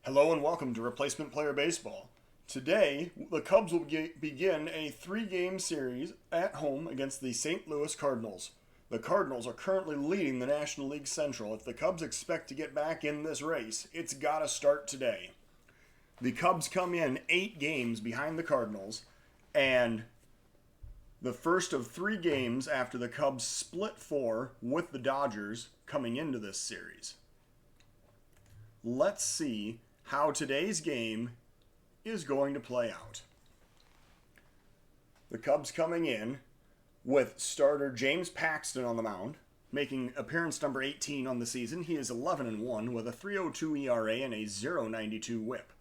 Hello and welcome to Replacement Player Baseball. Today, the Cubs will begin a three-game series at home against the St. Louis Cardinals. The Cardinals are currently leading the National League Central. If the Cubs expect to get back in this race, it's got to start today. The Cubs come in 8 games behind the Cardinals, and the first of 3 games after the Cubs split 4 with the Dodgers coming into this series. Let's see how today's game is going to play out. The Cubs coming in with starter James Paxton on the mound, making appearance number 18 on the season. He is 11-1 with a 3.02 ERA and a 0.92 WHIP.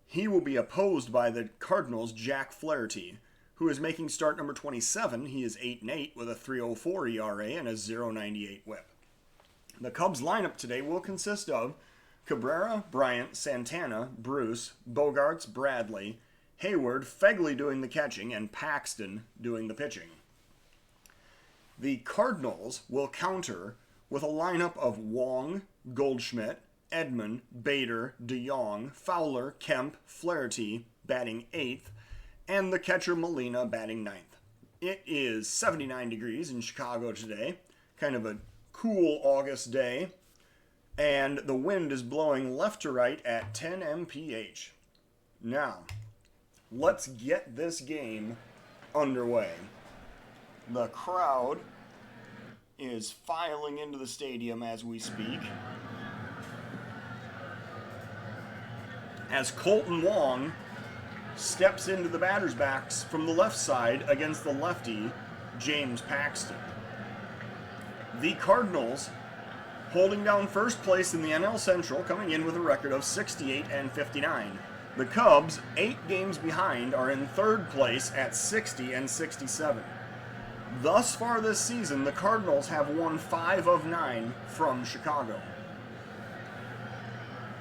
He will be opposed by the Cardinals' Jack Flaherty, who is making start number 27. He is 8-8 with a 3.04 ERA and a 0.98 WHIP. The Cubs lineup today will consist of Cabrera, Bryant, Santana, Bruce, Bogarts, Bradley, Hayward, Fegley doing the catching, and Paxton doing the pitching. The Cardinals will counter with a lineup of Wong, Goldschmidt, Edman, Bader, DeYoung, Fowler, Kemp, Flaherty batting 8th, and the catcher Molina batting 9th. It is 79 degrees in Chicago today, kind of a cool August day, and the wind is blowing left to right at 10 mph. Now, let's get this game underway. The crowd is filing into the stadium as we speak, as Colton Wong steps into the batter's box from the left side against the lefty, James Paxton. The Cardinals holding down first place in the NL Central, coming in with a record of 68-59. The Cubs, 8 games behind, are in third place at 60-67. Thus far this season, the Cardinals have won 5 of 9 from Chicago.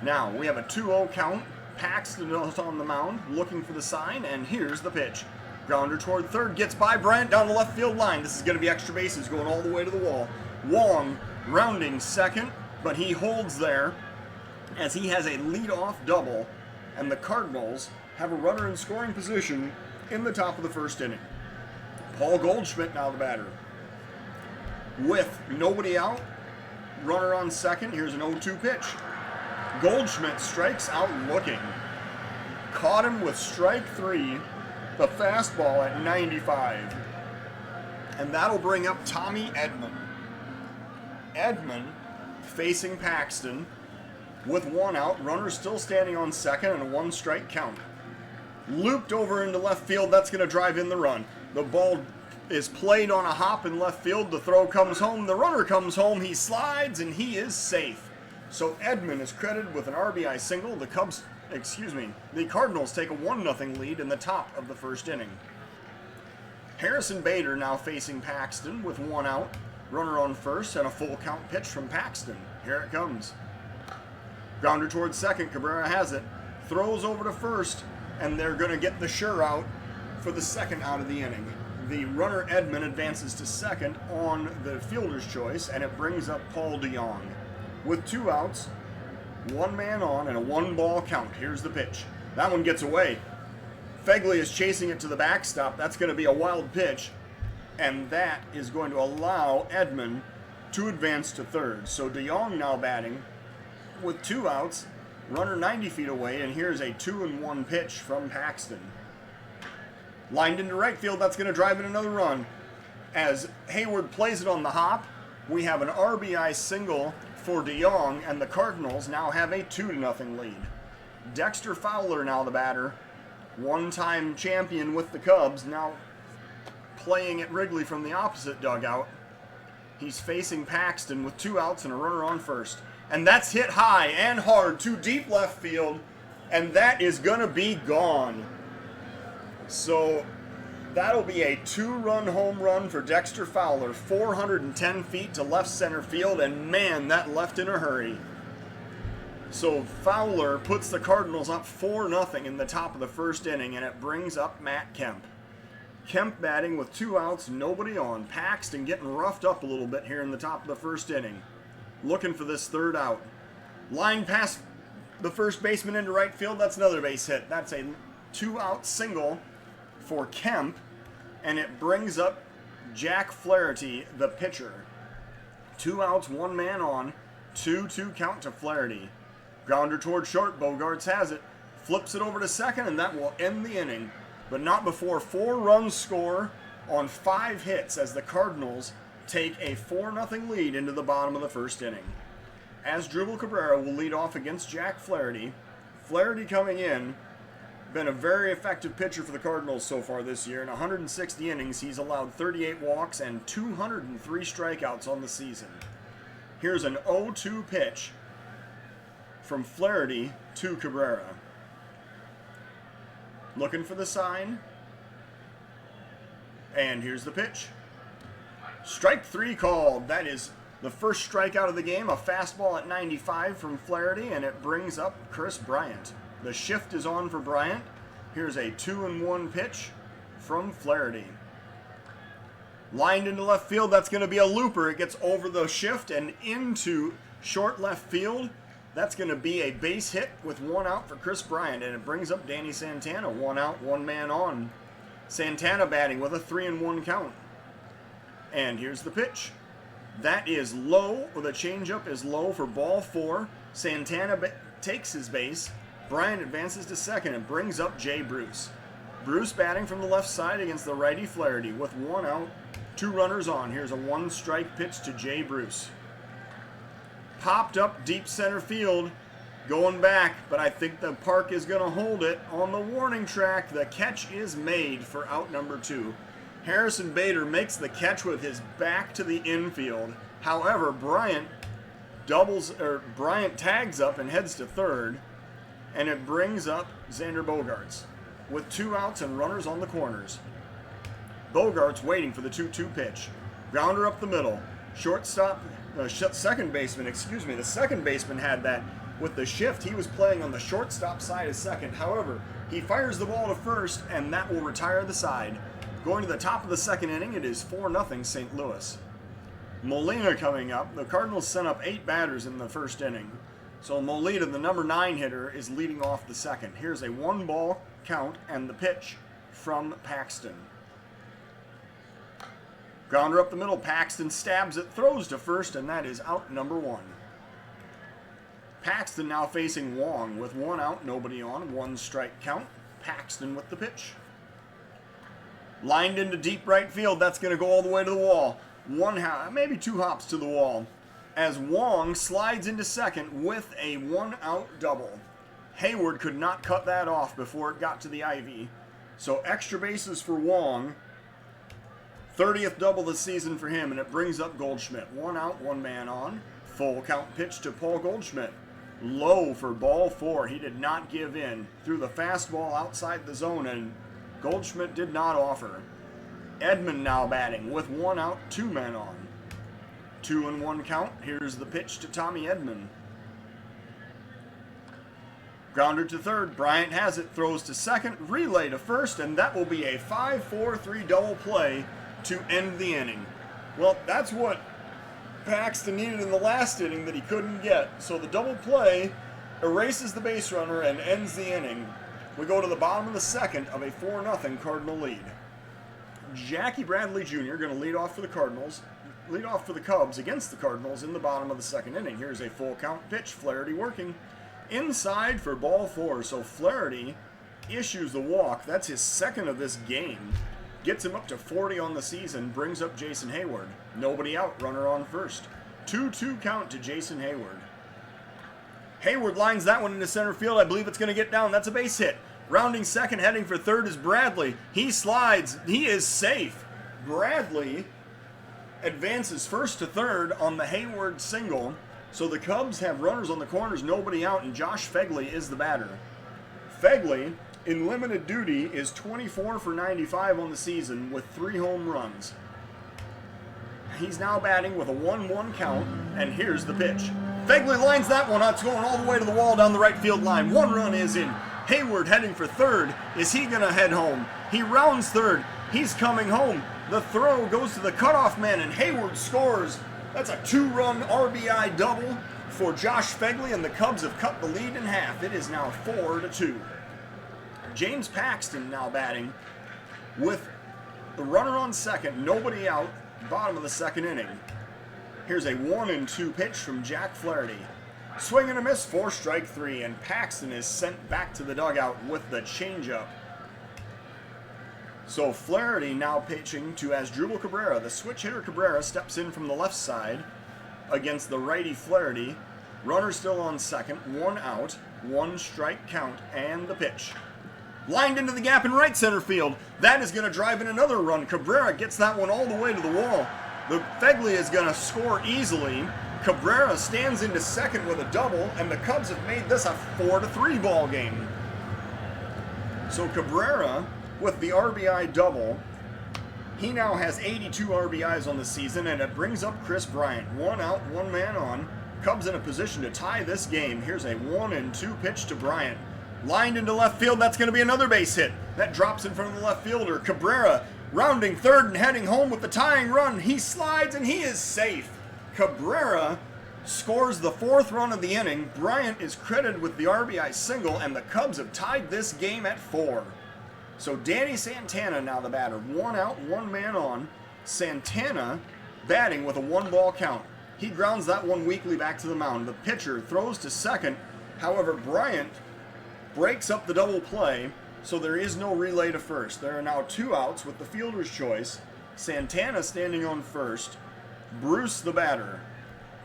Now, we have a 2-0 count. Paxton is on the mound, looking for the sign, and here's the pitch. Grounder toward third, gets by Bryant down the left field line. This is going to be extra bases going all the way to the wall. Wong rounding second, but he holds there as he has a leadoff double, and the Cardinals have a runner in scoring position in the top of the first inning. Paul Goldschmidt now the batter. With nobody out, runner on second, here's an 0-2 pitch. Goldschmidt strikes out looking. Caught him with strike 3, the fastball at 95. And that'll bring up Tommy Edman. Edman facing Paxton with 1 out, runner still standing on second, and a 1-strike count. Looped over into left field, that's going to drive in the run. The ball is played on a hop in left field, the throw comes home, the runner comes home, he slides, and he is safe. So Edman is credited with an RBI single. The Cardinals take a 1-0 lead in the top of the first inning. Harrison Bader now facing Paxton with 1 out. Runner on first and a full count pitch from Paxton. Here it comes. Grounder towards second. Cabrera has it. Throws over to first, and they're going to get the sure out for the second out of the inning. The runner Edman advances to second on the fielder's choice, and it brings up Paul DeYoung. With 2 outs, 1 man on, and a 1-ball count. Here's the pitch. That one gets away. Fegley is chasing it to the backstop. That's going to be a wild pitch. And that is going to allow Edman to advance to third. So DeYoung now batting with 2 outs, runner 90 feet away, and here's a 2-1 pitch from Paxton. Lined into right field, that's going to drive in another run. As Hayward plays it on the hop, we have an RBI single for DeYoung, and the Cardinals now have a 2-0 lead. Dexter Fowler now the batter, 1-time champion with the Cubs, now playing at Wrigley from the opposite dugout. He's facing Paxton with 2 outs and a runner on first. And that's hit high and hard to deep left field, and that is going to be gone. So that'll be a 2-run home run for Dexter Fowler, 410 feet to left center field, and man, that left in a hurry. So Fowler puts the Cardinals up 4-0 in the top of the first inning, and it brings up Matt Kemp. Kemp batting with 2 outs, nobody on. Paxton getting roughed up a little bit here in the top of the first inning. Looking for this third out. Line pass the first baseman into right field. That's another base hit. That's a 2-out single for Kemp, and it brings up Jack Flaherty, the pitcher. 2 outs, 1 man on, 2-2 count to Flaherty. Grounder toward short, Bogarts has it, flips it over to second, and that will end the inning. But not before 4 runs score on 5 hits as the Cardinals take a 4-0 lead into the bottom of the first inning. Asdrubal Cabrera will lead off against Jack Flaherty. Flaherty coming in, been a very effective pitcher for the Cardinals so far this year. In 160 innings, he's allowed 38 walks and 203 strikeouts on the season. Here's an 0-2 pitch from Flaherty to Cabrera. Looking for the sign. And here's the pitch. Strike 3 called. That is the first strikeout of the game. A fastball at 95 from Flaherty, and it brings up Chris Bryant. The shift is on for Bryant. Here's a 2-1 pitch from Flaherty. Lined into left field. That's going to be a looper. It gets over the shift and into short left field. That's going to be a base hit with 1 out for Chris Bryant, and it brings up Danny Santana. 1 out, 1 man on. Santana batting with a 3-1 count. And here's the pitch. That is low, or the changeup is low for ball 4. Santana takes his base. Bryant advances to second and brings up Jay Bruce. Bruce batting from the left side against the righty Flaherty with 1 out, 2 runners on. Here's a 1-strike pitch to Jay Bruce. Popped up deep center field, going back, but I think the park is going to hold it on the warning track. The catch is made for out number 2. Harrison Bader makes the catch with his back to the infield. However, Bryant tags up and heads to third, and it brings up Xander Bogarts with 2 outs and runners on the corners. Bogarts waiting for the 2-2 pitch. Grounder up the middle. The second baseman had that with the shift. He was playing on the shortstop side of second. However, he fires the ball to first, and that will retire the side. Going to the top of the second inning, it is 4-0 St. Louis. Molina coming up. The Cardinals sent up 8 batters in the first inning. So Molina, the number 9 hitter, is leading off the second. Here's a 1-ball count and the pitch from Paxton. Grounder up the middle. Paxton stabs it, throws to first, and that is out number 1. Paxton now facing Wong with 1 out, nobody on, 1-strike count. Paxton with the pitch. Lined into deep right field. That's going to go all the way to the wall. Maybe 2 hops to the wall, as Wong slides into second with a 1-out double. Hayward could not cut that off before it got to the ivy. So extra bases for Wong. 30th double this season for him, and it brings up Goldschmidt. 1 out, 1 man on. Full count pitch to Paul Goldschmidt. Low for ball 4. He did not give in. Threw the fastball outside the zone, and Goldschmidt did not offer. Edman now batting with 1 out, 2 men on. 2-1 count. Here's the pitch to Tommy Edman. Grounder to third. Bryant has it. Throws to second. Relay to first. And that will be a 5-4-3 double play to end the inning. Well, that's what Paxton needed in the last inning that he couldn't get. So the double play erases the base runner and ends the inning. We go to the bottom of the second of a 4-0 Cardinal lead. Jackie Bradley Jr. going to lead off for the Cubs against the Cardinals in the bottom of the second inning. Here's a full count pitch. Flaherty working inside for ball 4. So Flaherty issues the walk. That's his second of this game. Gets him up to 40 on the season. Brings up Jason Hayward. Nobody out. Runner on first. 2-2 count to Jason Hayward. Hayward lines that one into center field. I believe it's going to get down. That's a base hit. Rounding second, heading for third is Bradley. He slides. He is safe. Bradley advances first to third on the Hayward single. So the Cubs have runners on the corners, nobody out, and Josh Fegley is the batter. Fegley, in limited duty, is 24 for 95 on the season with 3 home runs. He's now batting with a 1-1 count, and here's the pitch. Fegley lines that one out. It's going all the way to the wall down the right field line. 1 run is in. Hayward heading for third. Is he going to head home? He rounds third. He's coming home. The throw goes to the cutoff man, and Hayward scores. That's a 2-run RBI double for Josh Fegley, and the Cubs have cut the lead in half. It is now 4-2. James Paxton now batting with the runner on second, nobody out, bottom of the second inning. Here's a 1-2 pitch from Jack Flaherty. Swing and a miss for strike three, and Paxton is sent back to the dugout with the changeup. So Flaherty now pitching to Asdrubal Cabrera. The switch hitter Cabrera steps in from the left side against the righty Flaherty. Runner still on second, one out, one strike count, and the pitch. Lined into the gap in right center field. That is going to drive in another run. Cabrera gets that one all the way to the wall. The Fegley is going to score easily. Cabrera stands into second with a double, and the Cubs have made this a 4-3 ball game. So Cabrera with the RBI double. He now has 82 RBIs on the season, and it brings up Chris Bryant. One out, one man on. Cubs in a position to tie this game. Here's a 1-2 pitch to Bryant. Lined into left field, that's going to be another base hit. That drops in front of the left fielder. Cabrera rounding third and heading home with the tying run. He slides and he is safe. Cabrera scores the fourth run of the inning. Bryant is credited with the RBI single, and the Cubs have tied this game at 4. So Danny Santana now the batter. One out, one man on. Santana batting with a 1-ball count. He grounds that one weakly back to the mound. The pitcher throws to second. However, Bryant breaks up the double play, so there is no relay to first. There are now 2 outs with the fielder's choice. Santana standing on first. Bruce the batter.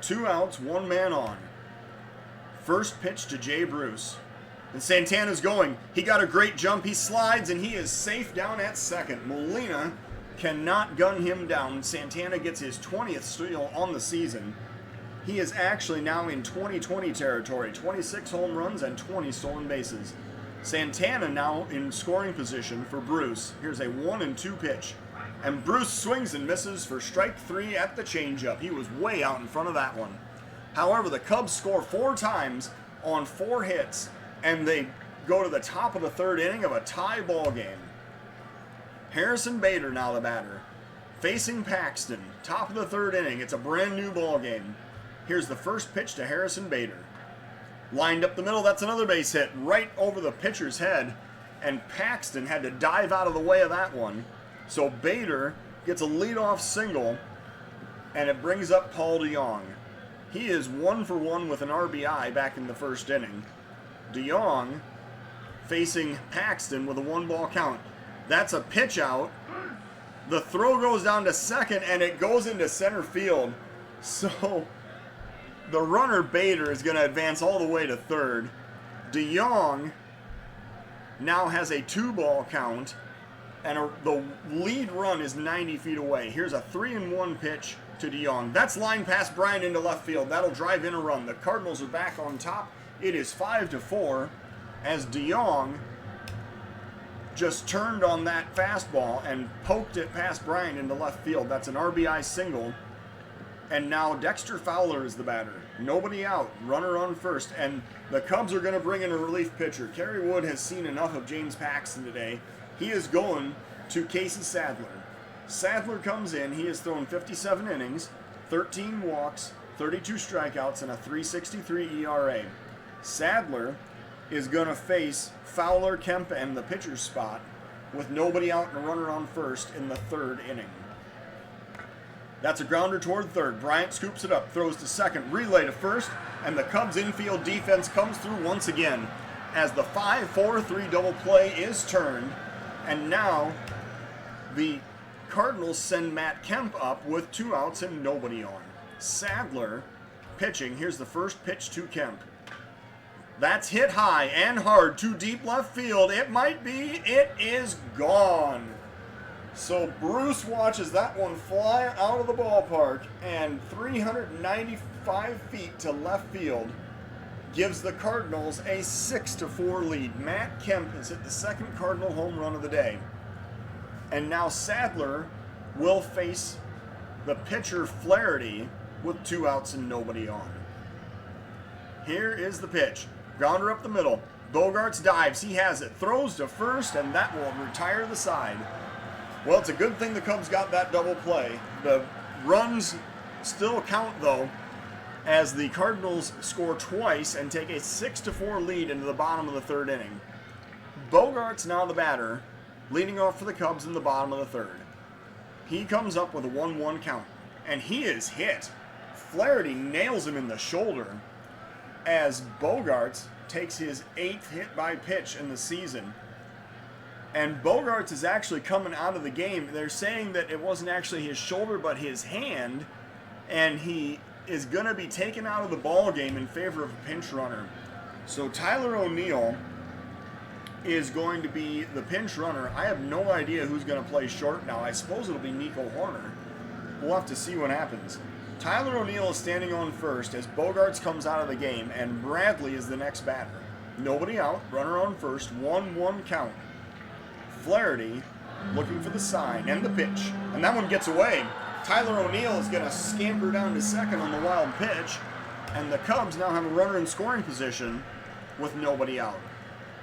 2 outs, one man on. First pitch to Jay Bruce. And Santana's going. He got a great jump. He slides, and he is safe down at second. Molina cannot gun him down. Santana gets his 20th steal on the season. He is actually now in 2020 territory. 26 home runs and 20 stolen bases. Santana now in scoring position for Bruce. Here's a 1-2 pitch. And Bruce swings and misses for strike 3 at the changeup. He was way out in front of that one. However, the Cubs score 4 times on 4 hits, and they go to the top of the third inning of a tie ball game. Harrison Bader now the batter, facing Paxton. Top of the third inning. It's a brand new ball game. Here's the first pitch to Harrison Bader. Lined up the middle, that's another base hit right over the pitcher's head, and Paxton had to dive out of the way of that one. So Bader gets a leadoff single, and it brings up Paul DeJong. He is 1 for 1 with an RBI back in the first inning. DeJong facing Paxton with a 1-ball count. That's a pitch out. The throw goes down to second, and it goes into center field. So the runner Bader is going to advance all the way to third. DeJong now has a 2-ball count, and the lead run is 90 feet away. Here's a 3-1 pitch to DeJong. That's lined past Bryant into left field. That'll drive in a run. The Cardinals are back on top. It is 5-4 as DeJong just turned on that fastball and poked it past Bryant into left field. That's an RBI single. And now Dexter Fowler is the batter. Nobody out. Runner on first. And the Cubs are going to bring in a relief pitcher. Kerry Wood has seen enough of James Paxton today. He is going to Casey Sadler. Sadler comes in. He has thrown 57 innings, 13 walks, 32 strikeouts, and a 3.63 ERA. Sadler is going to face Fowler, Kemp, and the pitcher's spot with nobody out and a runner on first in the third inning. That's a grounder toward third. Bryant scoops it up, throws to second, relay to first, and the Cubs infield defense comes through once again as the 5-4-3 double play is turned, and now the Cardinals send Matt Kemp up with 2 outs and nobody on. Sadler pitching. Here's the first pitch to Kemp. That's hit high and hard to deep left field. It might be. It is gone. So Bruce watches that one fly out of the ballpark, and 395 feet to left field gives the Cardinals a 6-4 lead. Matt Kemp has hit the second Cardinal home run of the day. And now Sadler will face the pitcher Flaherty with 2 outs and nobody on. Here is the pitch. Grounder up the middle. Bogarts dives. He has it. Throws to first, and that will retire the side. Well, it's a good thing the Cubs got that double play. The runs still count, though. as the Cardinals score twice and take a 6-4 lead into the bottom of the third inning. Bogart's now the batter, leading off for the Cubs in the bottom of the third. He comes up with a 1-1 count, and he is hit. Flaherty nails him in the shoulder as Bogaerts takes his 8th hit by pitch in the season. And Bogaerts is actually coming out of the game. They're saying that it wasn't actually his shoulder but his hand, and he is going to be taken out of the ball game in favor of a pinch runner. So Tyler O'Neill is going to be the pinch runner. I have no idea who's going to play short now. I suppose it'll be Nico Hoerner. We'll have to see what happens. Tyler O'Neill is standing on first as Bogaerts comes out of the game, and Bradley is the next batter. Nobody out, runner on first, 1-1 count. Flaherty looking for the sign and the pitch, and that one gets away. Tyler O'Neill is going to scamper down to second on the wild pitch, and the Cubs now have a runner in scoring position with nobody out.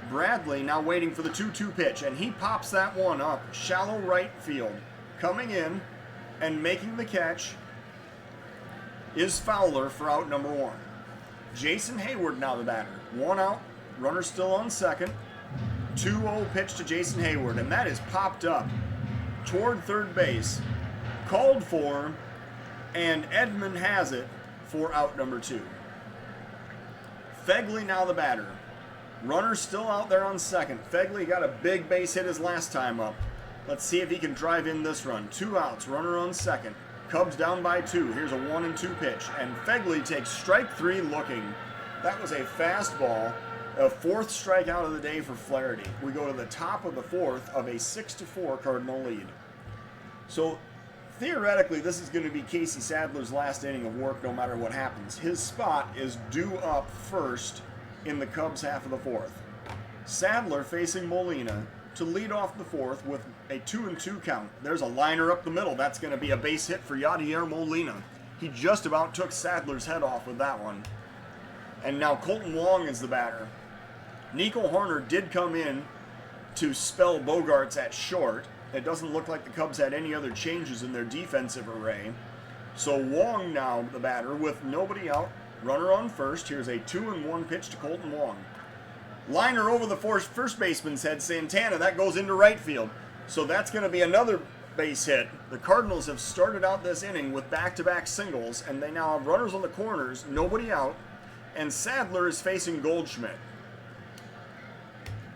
Bradley now waiting for the 2-2 pitch, and he pops that one up, shallow right field. Coming in and making the catch is Fowler for out number 1. Jason Hayward now the batter. 1 out, runner still on second. 2-0 pitch to Jason Hayward, and that is popped up toward third base, called for, and Edman has it for out number 2. Fegley now the batter. Runner still out there on second. Fegley got a big base hit his last time up. Let's see if he can drive in this run. 2 outs, runner on second. Cubs down by 2. Here's a 1-2 pitch, and Fegley takes strike 3 looking. That was a fastball. A 4th strikeout of the day for Flaherty. We go to the top of the 4th of a 6-4 Cardinal lead. So theoretically, this is going to be Casey Sadler's last inning of work no matter what happens. His spot is due up first in the Cubs half of the 4th. Sadler facing Molina to lead off the 4th with a 2-2 count. There's a liner up the middle. That's going to be a base hit for Yadier Molina. He just about took Sadler's head off with that one. And now Colton Wong is the batter. Nico Hoerner did come in to spell Bogaerts at short. It doesn't look like the Cubs had any other changes in their defensive array. So Wong now the batter with nobody out. Runner on first. Here's a 2-1 pitch to Colton Wong. Liner over the first baseman's head, Santana. That goes into right field. So that's going to be another base hit. The Cardinals have started out this inning with back-to-back singles, and they now have runners on the corners, nobody out, and Sadler is facing Goldschmidt.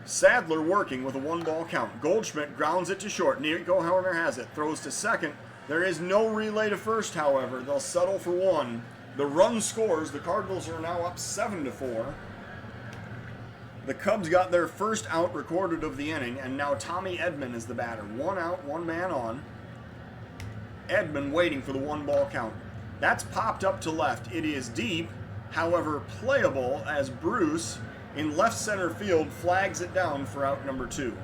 Sadler working with a 1-ball count. Goldschmidt grounds it to short. Nico Hoerner has it. Throws to second. There is no relay to first, however. They'll settle for 1. The run scores. The Cardinals are now up 7-4. The Cubs got their first out recorded of the inning, and now Tommy Edman is the batter. 1 out, 1 man on. Edman waiting for the 1-ball count. That's popped up to left. It is deep, however playable, as Bruce in left center field flags it down for out number 2.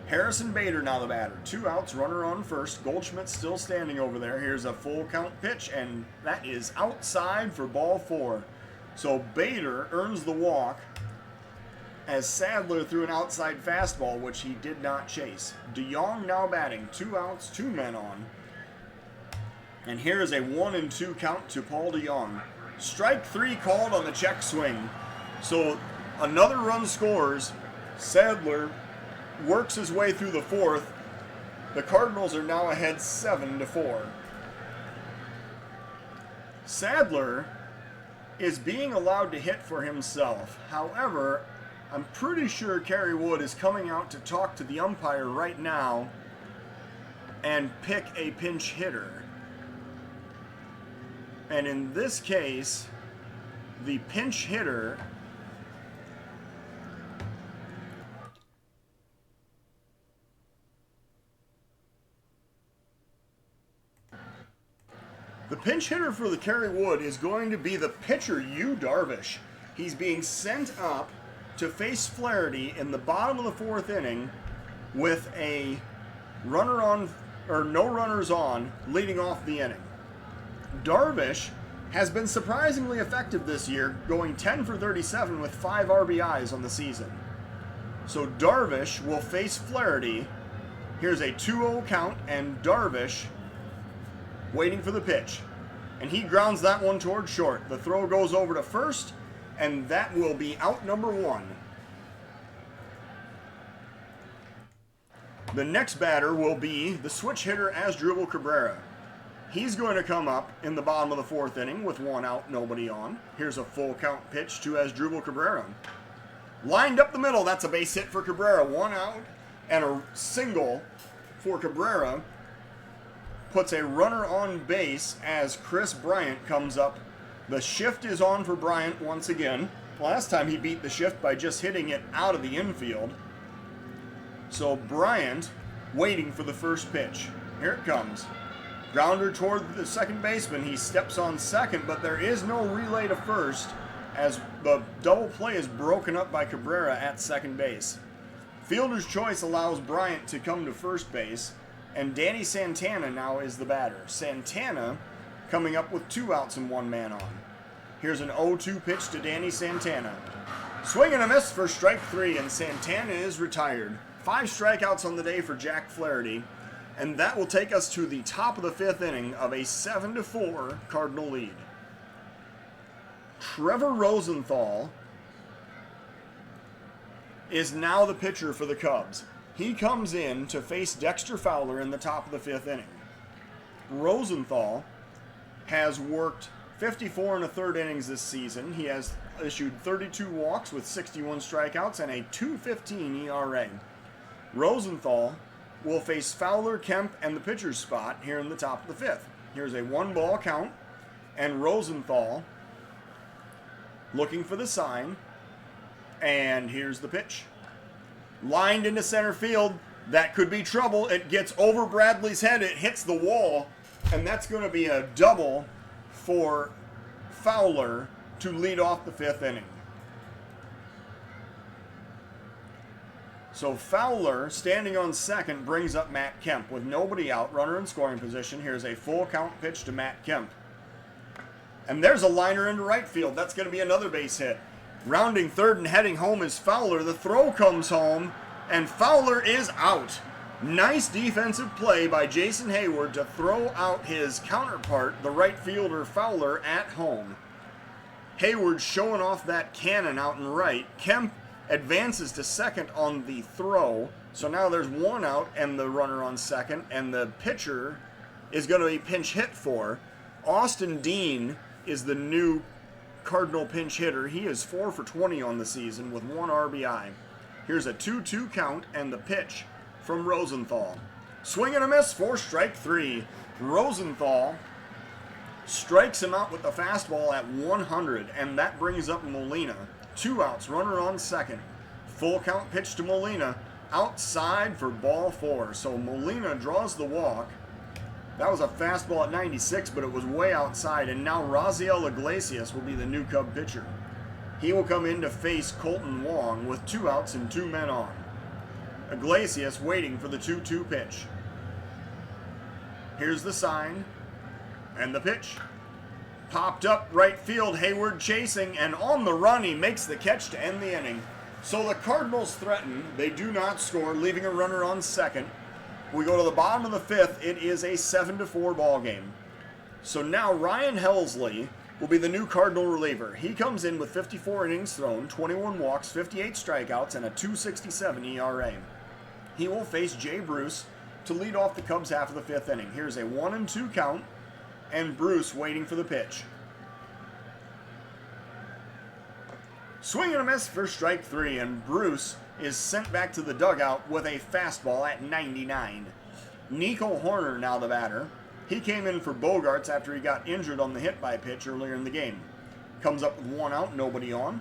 Harrison Bader now the batter. 2 outs, runner on first. Goldschmidt still standing over there. Here's a full count pitch, and that is outside for ball 4. So Bader earns the walk as Sadler threw an outside fastball, which he did not chase. DeYoung now batting. 2 outs, 2 men on. And here is a 1-2 count to Paul DeYoung. Strike 3 called on the check swing. So another run scores. Sadler works his way through the 4th. The Cardinals are now ahead 7-4. Sadler is being allowed to hit for himself. However, I'm pretty sure Kerry Wood is coming out to talk to the umpire right now and pick a pinch hitter. And in this case, the pinch hitter for the Kerry Wood is going to be the pitcher, Yu Darvish. He's being sent up to face Flaherty in the bottom of the 4th inning with a runner on, or no runners on, leading off the inning. Darvish has been surprisingly effective this year, going 10 for 37 with 5 RBIs on the season. So Darvish will face Flaherty. Here's a 2-0 count, and Darvish waiting for the pitch. and he grounds that one toward short. The throw goes over to first, and that will be out number 1. The next batter will be the switch hitter Asdrubal Cabrera. He's going to come up in the bottom of the 4th inning with 1 out, nobody on. Here's a full count pitch to Asdrubal Cabrera. Lined up the middle, that's a base hit for Cabrera. 1 out and a single for Cabrera puts a runner on base as Chris Bryant comes up. The shift is on for Bryant once again. Last time he beat the shift by just hitting it out of the infield. So Bryant waiting for the first pitch. Here it comes. Grounder toward the second baseman. He steps on second, but there is no relay to first as the double play is broken up by Cabrera at second base. Fielder's choice allows Bryant to come to first base, and Danny Santana now is the batter. Santana coming up with 2 outs and 1 man on. Here's an 0-2 pitch to Danny Santana. Swing and a miss for strike 3, and Santana is retired. 5 strikeouts on the day for Jack Flaherty. And that will take us to the top of the 5th inning of a 7-4 Cardinal lead. Trevor Rosenthal is now the pitcher for the Cubs. He comes in to face Dexter Fowler in the top of the 5th inning. Rosenthal has worked 54 1/3 innings this season. He has issued 32 walks with 61 strikeouts and a 2.15 ERA. Rosenthal will face Fowler, Kemp, and the pitcher's spot here in the top of the 5th. Here's a 1-ball count, and Rosenthal looking for the sign, and here's the pitch. Lined into center field. That could be trouble. It gets over Bradley's head. It hits the wall, and that's going to be a double for Fowler to lead off the 5th inning. So Fowler, standing on second, brings up Matt Kemp. With nobody out, runner in scoring position, here's a full count pitch to Matt Kemp. And there's a liner into right field. That's going to be another base hit. Rounding third and heading home is Fowler. The throw comes home, and Fowler is out. Nice defensive play by Jason Hayward to throw out his counterpart, the right fielder Fowler, at home. Hayward showing off that cannon out in right. Kemp advances to second on the throw. So now there's 1 out and the runner on second, and the pitcher is going to be pinch hit for. Austin Dean is the new Cardinal pinch hitter. He is 4 for 20 on the season with 1 RBI. Here's a 2-2 count and the pitch from Rosenthal. Swing and a miss for strike 3. Rosenthal strikes him out with the fastball at 100, and that brings up Molina. 2 outs, runner on second. Full count pitch to Molina. Outside for ball 4. So Molina draws the walk. That was a fastball at 96, but it was way outside. And now Raziel Iglesias will be the new Cub pitcher. He will come in to face Colton Wong with 2 outs and 2 men on. Iglesias waiting for the 2-2 pitch. Here's the sign and the pitch. Popped up right field, Hayward chasing, and on the run he makes the catch to end the inning. So the Cardinals threaten. They do not score, leaving a runner on second. We go to the bottom of the 5th. It is a 7-4 ball game. So now Ryan Helsley will be the new Cardinal reliever. He comes in with 54 innings thrown, 21 walks, 58 strikeouts, and a 2.67 ERA. He will face Jay Bruce to lead off the Cubs half of the 5th inning. Here's a 1-2 count, and Bruce waiting for the pitch. Swing and a miss for strike 3, and Bruce is sent back to the dugout with a fastball at 99. Nico Horner now the batter. He came in for Bogarts after he got injured on the hit-by pitch earlier in the game. Comes up with 1 out, nobody on.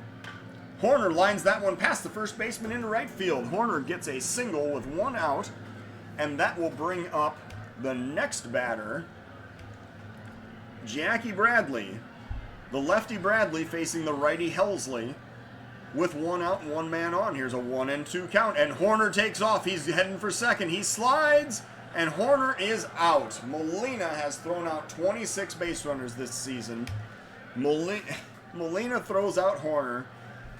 Horner lines that one past the first baseman into right field. Horner gets a single with 1 out, and that will bring up the next batter, Jackie Bradley. The lefty Bradley facing the righty Helsley with 1 out and 1 man on. Here's a 1-2 count, and Horner takes off. He's heading for second. He slides, and Horner is out. Molina has thrown out 26 base runners this season. Molina throws out Horner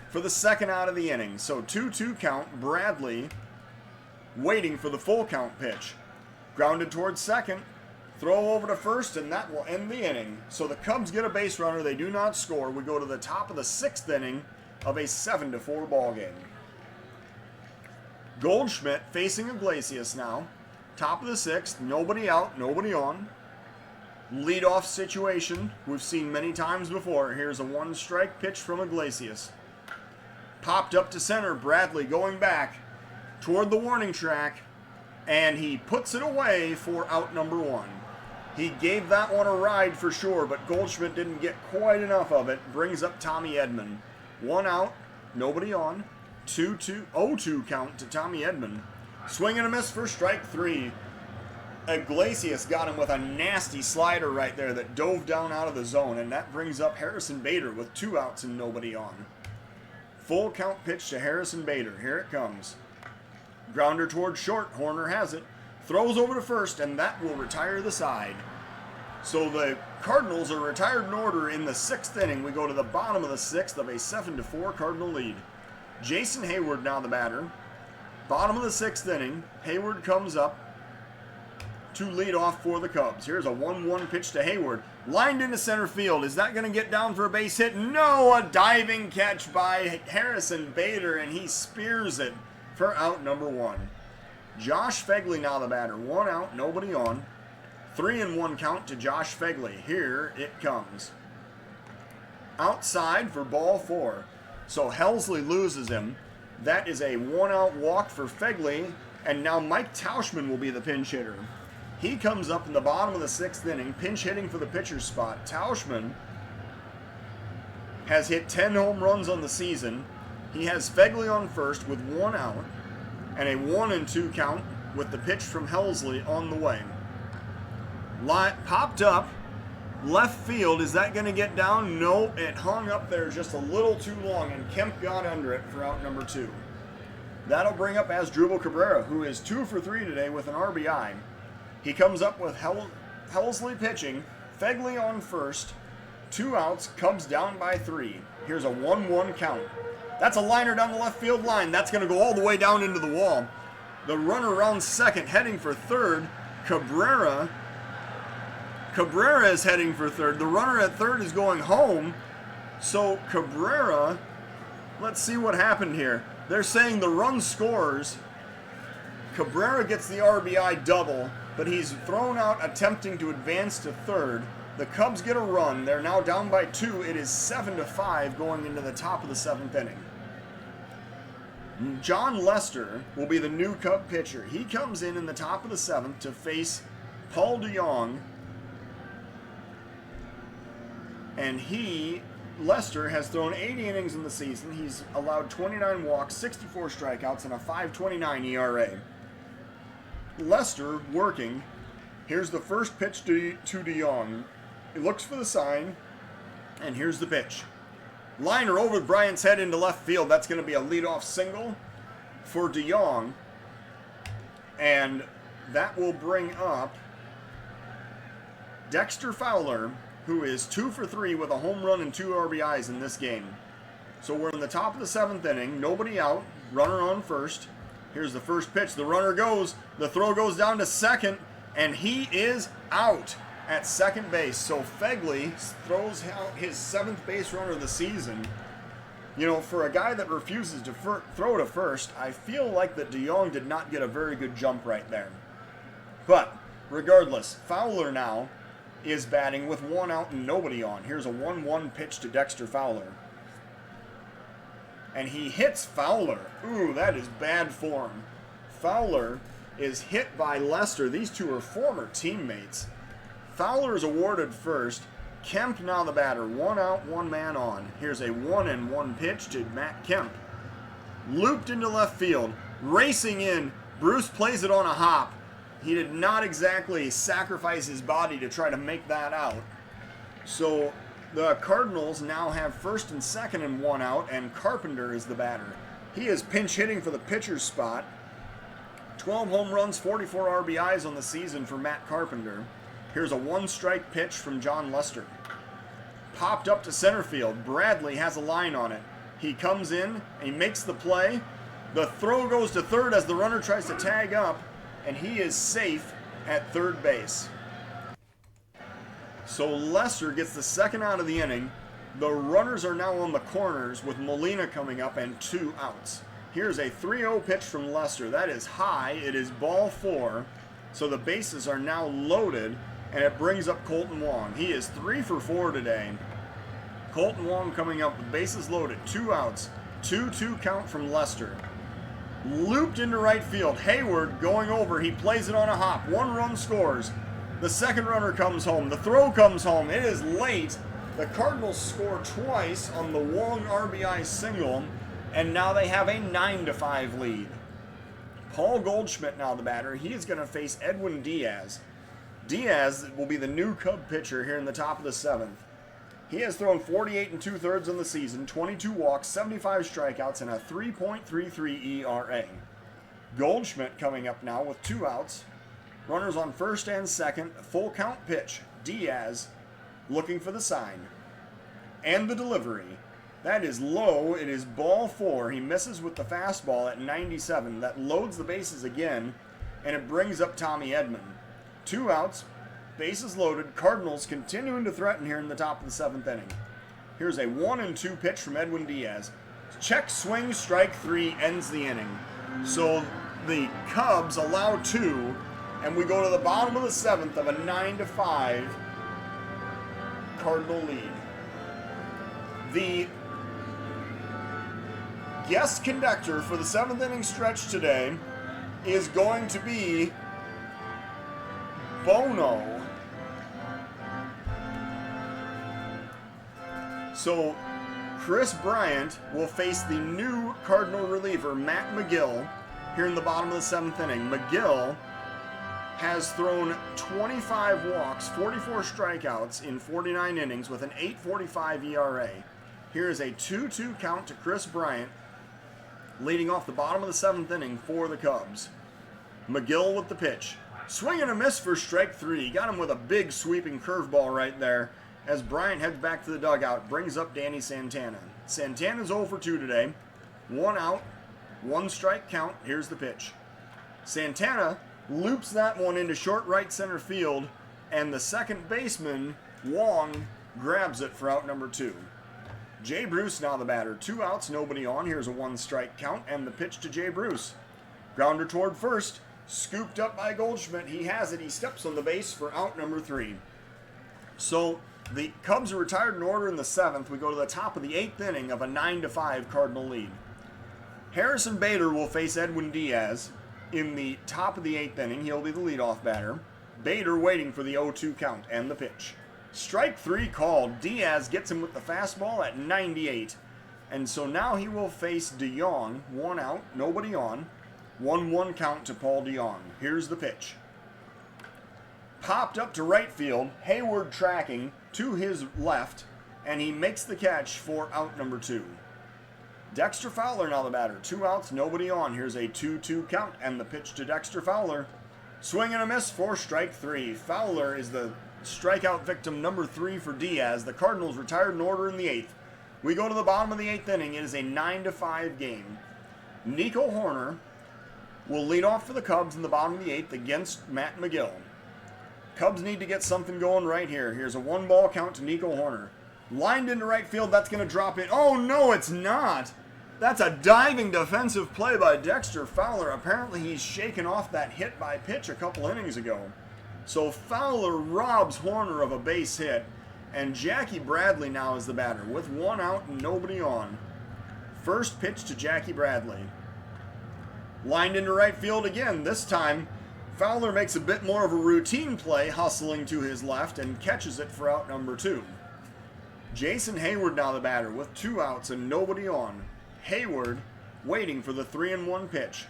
for the second out of the inning. So 2-2 count. Bradley waiting for the full count pitch. Grounded towards second. Throw over to first, and that will end the inning. So the Cubs get a base runner. They do not score. We go to the top of the 6th inning of a 7-4 ball game. Goldschmidt facing Iglesias now. Top of the 6th. Nobody out, nobody on. Leadoff situation we've seen many times before. Here's a 1-strike pitch from Iglesias. Popped up to center. Bradley going back toward the warning track, and he puts it away for out number 1. He gave that one a ride for sure, but Goldschmidt didn't get quite enough of it. Brings up Tommy Edman. 1 out, nobody on. 0-2 count to Tommy Edman. Swing and a miss for strike 3. Iglesias got him with a nasty slider right there that dove down out of the zone, and that brings up Harrison Bader with 2 outs and nobody on. Full count pitch to Harrison Bader. Here it comes. Grounder toward short. Horner has it. Throws over to first, and that will retire the side. So the Cardinals are retired in order in the 6th inning. We go to the bottom of the 6th of a 7-4 Cardinal lead. Jason Hayward now the batter. Bottom of the 6th inning. Hayward comes up to lead off for the Cubs. Here's a 1-1 pitch to Hayward. Lined into center field. Is that going to get down for a base hit? No! A diving catch by Harrison Bader, and he spears it for out number 1. Josh Fegley now the batter. 1 out, nobody on. 3-1 count to Josh Fegley. Here it comes. Outside for ball 4. So Helsley loses him. That is a 1-out walk for Fegley, and now Mike Tauschman will be the pinch hitter. He comes up in the bottom of the 6th inning, pinch hitting for the pitcher's spot. Tauschman has hit 10 home runs on the season. He has Fegley on first with 1 out, and a 1-2 count with the pitch from Helsley on the way. Popped up, left field. Is that going to get down? No, it hung up there just a little too long, and Kemp got under it for out number 2. That'll bring up Asdrubal Cabrera, who is 2 for 3 today with an RBI. He comes up with Helsley pitching, Fegley on first, 2 outs, Cubs down by 3. Here's a 1-1 count. That's a liner down the left field line. That's going to go all the way down into the wall. The runner around second heading for third. Cabrera is heading for third. The runner at third is going home. So Cabrera, let's see what happened here. They're saying the run scores. Cabrera gets the RBI double, but he's thrown out attempting to advance to third. The Cubs get a run. They're now down by 2. It is 7-5 going into the top of the 7th inning. John Lester will be the new Cub pitcher. He comes in the top of the 7th to face Paul DeJong. And Lester has thrown 80 innings in the season. He's allowed 29 walks, 64 strikeouts, and a 5.29 ERA. Lester working. Here's the first pitch to DeJong. He looks for the sign, and here's the pitch. Liner over Bryant's head into left field. That's going to be a leadoff single for DeJong. And that will bring up Dexter Fowler, who is 2 for 3 with a home run and 2 RBIs in this game. So we're in the top of the 7th inning. Nobody out. Runner on first. Here's the first pitch. The runner goes. The throw goes down to second, and he is out at second base. So Fegley throws out his 7th base runner of the season. You know, for a guy that refuses to throw to first, I feel like that DeJong did not get a very good jump right there. But regardless, Fowler now is batting with 1 out and nobody on. Here's a 1-1 pitch to Dexter Fowler. And he hits Fowler. Ooh, that is bad form. Fowler is hit by Lester. These two are former teammates. Fowler is awarded first. Kemp now the batter. 1 out, 1 man on. Here's a 1-1 pitch to Matt Kemp. Looped into left field. Racing in. Bruce plays it on a hop. He did not exactly sacrifice his body to try to make that out. So the Cardinals now have first and second and 1 out, and Carpenter is the batter. He is pinch hitting for the pitcher's spot. 12 home runs, 44 RBIs on the season for Matt Carpenter. Here's a 1-strike pitch from John Lester. Popped up to center field. Bradley has a line on it. He comes in, and he makes the play. The throw goes to third as the runner tries to tag up, and he is safe at third base. So Lester gets the second out of the inning. The runners are now on the corners with Molina coming up and 2 outs. Here's a 3-0 pitch from Lester. That is high. It is ball 4. So the bases are now loaded, and it brings up Colton Wong. He is 3 for 4 today. Colton Wong coming up with bases loaded, 2 outs, 2-2 count from Lester. Looped into right field. Hayward going over. He plays it on a hop. 1 run scores. The second runner comes home. The throw comes home. It is late. The Cardinals score twice on the Wong RBI single, and now they have a 9-5 lead. Paul Goldschmidt now the batter. He is going to face Edwin Diaz. Diaz will be the new Cub pitcher here in the top of the 7th. He has thrown 48 2/3 in the season, 22 walks, 75 strikeouts, and a 3.33 ERA. Goldschmidt coming up now with 2 outs. Runners on first and second. Full count pitch. Diaz looking for the sign. And the delivery. That is low. It is ball 4. He misses with the fastball at 97. That loads the bases again, and it brings up Tommy Edman. 2 outs. Bases loaded. Cardinals continuing to threaten here in the top of the 7th inning. Here's a 1-2 pitch from Edwin Diaz. Check, swing, strike 3 ends the inning. So the Cubs allow 2, and we go to the bottom of the 7th of a 9-5 Cardinal lead. The guest conductor for the 7th inning stretch today is going to be Bono. So Chris Bryant will face the new Cardinal reliever, Matt McGill, here in the bottom of the 7th inning. McGill has thrown 25 walks, 44 strikeouts in 49 innings with an 8.45 ERA. Here is a 2-2 count to Chris Bryant, leading off the bottom of the 7th inning for the Cubs. McGill with the pitch. Swing and a miss for strike 3. Got him with a big sweeping curveball right there as Bryant heads back to the dugout, brings up Danny Santana. Santana's 0 for 2 today. 1 out, 1 strike count. Here's the pitch. Santana loops that one into short right center field, and the second baseman, Wong, grabs it for out number 2. Jay Bruce now the batter. 2 outs, nobody on. Here's a 1 strike count, and the pitch to Jay Bruce. Grounder toward first. Scooped up by Goldschmidt. He has it. He steps on the base for out number 3. So the Cubs are retired in order in the 7th. We go to the top of the 8th inning of a 9-5 Cardinal lead. Harrison Bader will face Edwin Diaz in the top of the 8th inning. He'll be the leadoff batter. Bader waiting for the 0-2 count and the pitch. Strike 3 called. Diaz gets him with the fastball at 98. And so now he will face DeYoung. 1 out, nobody on. 1-1 count to Paul DeYoung. Here's the pitch. Popped up to right field. Hayward tracking to his left, and he makes the catch for out number 2. Dexter Fowler now the batter. 2 outs, nobody on. Here's a 2-2 count, and the pitch to Dexter Fowler. Swing and a miss for strike 3. Fowler is the strikeout victim number 3 for Diaz. The Cardinals retired in order in the 8th. We go to the bottom of the 8th inning. It is a 9-5 game. Nico Horner will lead off for the Cubs in the bottom of the 8th against Matt McGill. Cubs need to get something going right here. Here's a 1-ball count to Nico Horner. Lined into right field, that's going to drop in. Oh, no, it's not. That's a diving defensive play by Dexter Fowler. Apparently he's shaken off that hit by pitch a couple innings ago. So Fowler robs Horner of a base hit, and Jackie Bradley now is the batter with 1 out and nobody on. First pitch to Jackie Bradley. Lined into right field again. This time, Fowler makes a bit more of a routine play, hustling to his left, and catches it for out number 2. Jason Hayward now the batter with 2 outs and nobody on. Hayward waiting for the 3-1 pitch.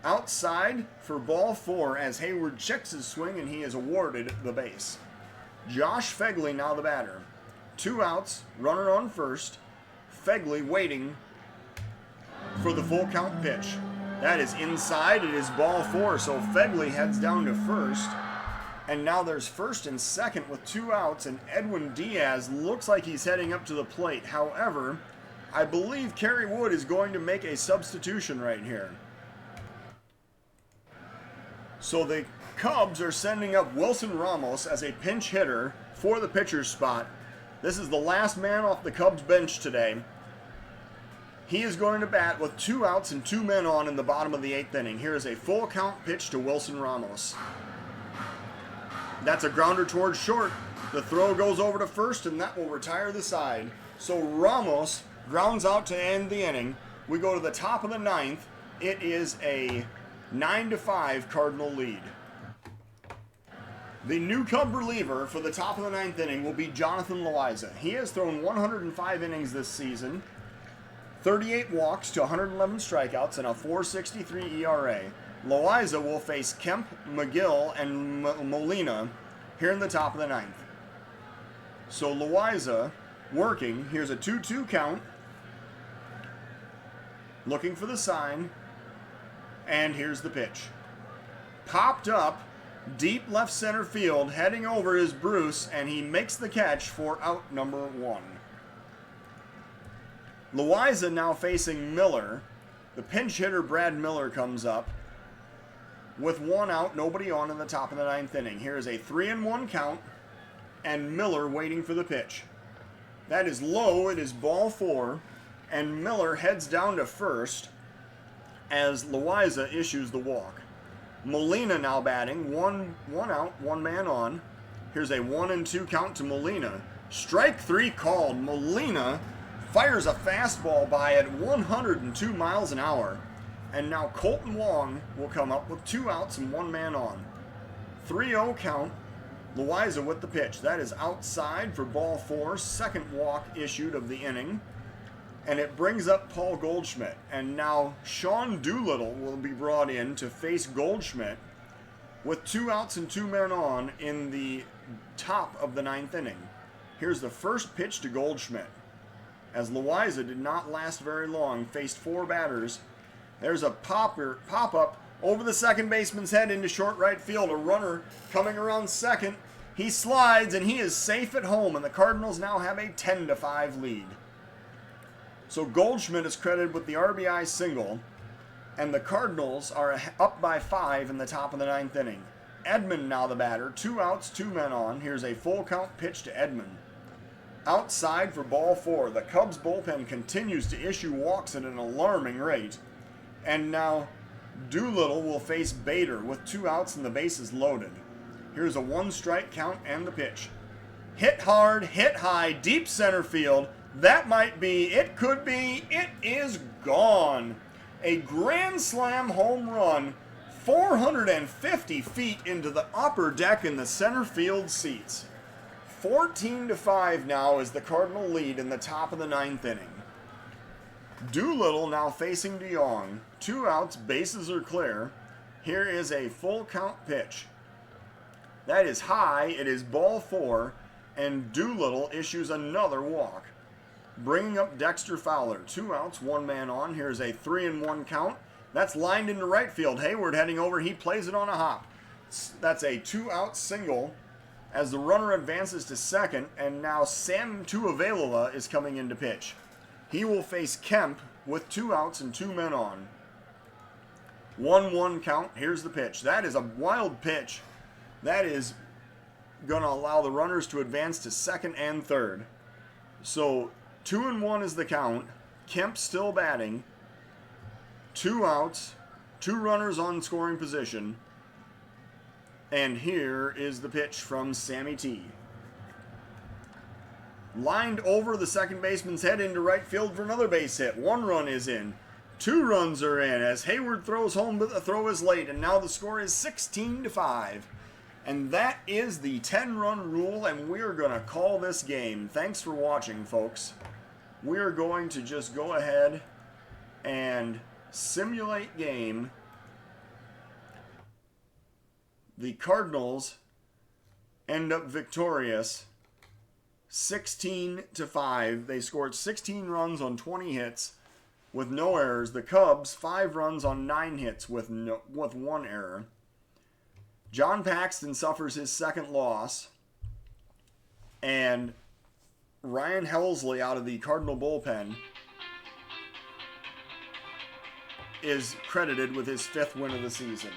Outside for ball 4 as Hayward checks his swing and he is awarded the base. Josh Fegley now the batter. 2 outs, runner on first. Fegley waiting for the full count pitch. That is inside. It is ball 4, so Fegley heads down to first. And now there's first and second with 2 outs, and Edwin Diaz looks like he's heading up to the plate. However, I believe Kerry Wood is going to make a substitution right here. So the Cubs are sending up Wilson Ramos as a pinch hitter for the pitcher's spot. This is the last man off the Cubs bench today. He is going to bat with 2 outs and 2 men on in the bottom of the 8th inning. Here is a full count pitch to Wilson Ramos. That's a grounder towards short. The throw goes over to first, and that will retire the side. So Ramos grounds out to end the inning. We go to the top of the 9th. It is a 9-5 Cardinal lead. The new Cub reliever for the top of the 9th inning will be Jonathan Loaiza. He has thrown 105 innings this season, 38 walks to 111 strikeouts, and a 4.63 ERA. Loaiza will face Kemp, McGill, and Molina here in the top of the 9th. So Loaiza working. Here's a 2-2 count. Looking for the sign. And here's the pitch. Popped up, deep left center field. Heading over is Bruce, and he makes the catch for out number 1. Loaiza now facing Miller. The pinch hitter Brad Miller comes up. With 1 out, nobody on in the top of the 9th inning. Here is a 3-1 count, and Miller waiting for the pitch. That is low. It is ball 4, and Miller heads down to first as Loaiza issues the walk. Molina now batting. One out, 1 man on. Here's a 1-2 count to Molina. Strike 3 called. Molina fires a fastball by at 102 miles an hour. And now Colton Wong will come up with 2 outs and 1 man on. 3-0 count. Loaiza with the pitch. That is outside for ball 4. Second walk issued of the inning. And it brings up Paul Goldschmidt. And now Sean Doolittle will be brought in to face Goldschmidt with 2 outs and 2 men on in the top of the 9th inning. Here's the first pitch to Goldschmidt. As Loaiza did not last very long, faced 4 batters. There's a pop-up over the second baseman's head into short right field. A runner coming around second. He slides, and he is safe at home, and the Cardinals now have a 10-5 lead. So Goldschmidt is credited with the RBI single, and the Cardinals are up by 5 in the top of the 9th inning. Edman now the batter. 2 outs, 2 men on. Here's a full count pitch to Edman. Outside for ball 4. The Cubs bullpen continues to issue walks at an alarming rate. And now Doolittle will face Bader with 2 outs and the bases loaded. Here's a 1-strike count and the pitch. Hit hard, hit high, deep center field. That might be, it could be, it is gone. A grand slam home run, 450 feet into the upper deck in the center field seats. 14-5 now is the Cardinal lead in the top of the 9th inning. Doolittle now facing DeYoung. 2 outs, bases are clear. Here is a full count pitch. That is high, it is ball 4, and Doolittle issues another walk. Bringing up Dexter Fowler. 2 outs, 1 man on. Here's a 3-1 count. That's lined into right field. Hayward heading over, he plays it on a hop. That's a 2-out single as the runner advances to second, and now Sam Tuivailala is coming in to pitch. He will face Kemp with 2 outs and 2 men on. 1-1 count. Here's the pitch. That is a wild pitch. That is going to allow the runners to advance to second and third. So 2-1 is the count. Kemp still batting. 2 outs. 2 runners on scoring position. And here is the pitch from Sammy T. Lined over the second baseman's head into right field for another base hit. 1 run is in. 2 runs are in as Hayward throws home, but the throw is late. And now the score is 16-5. And that is the 10-run rule, and we are going to call this game. Thanks for watching, folks. We are going to just go ahead and simulate game. The Cardinals end up victorious 16-5. They scored 16 runs on 20 hits with no errors. The Cubs 5 runs on 9 hits with 1 error. John Paxton suffers his second loss, and Ryan Helsley out of the Cardinal bullpen is credited with his 5th win of the season.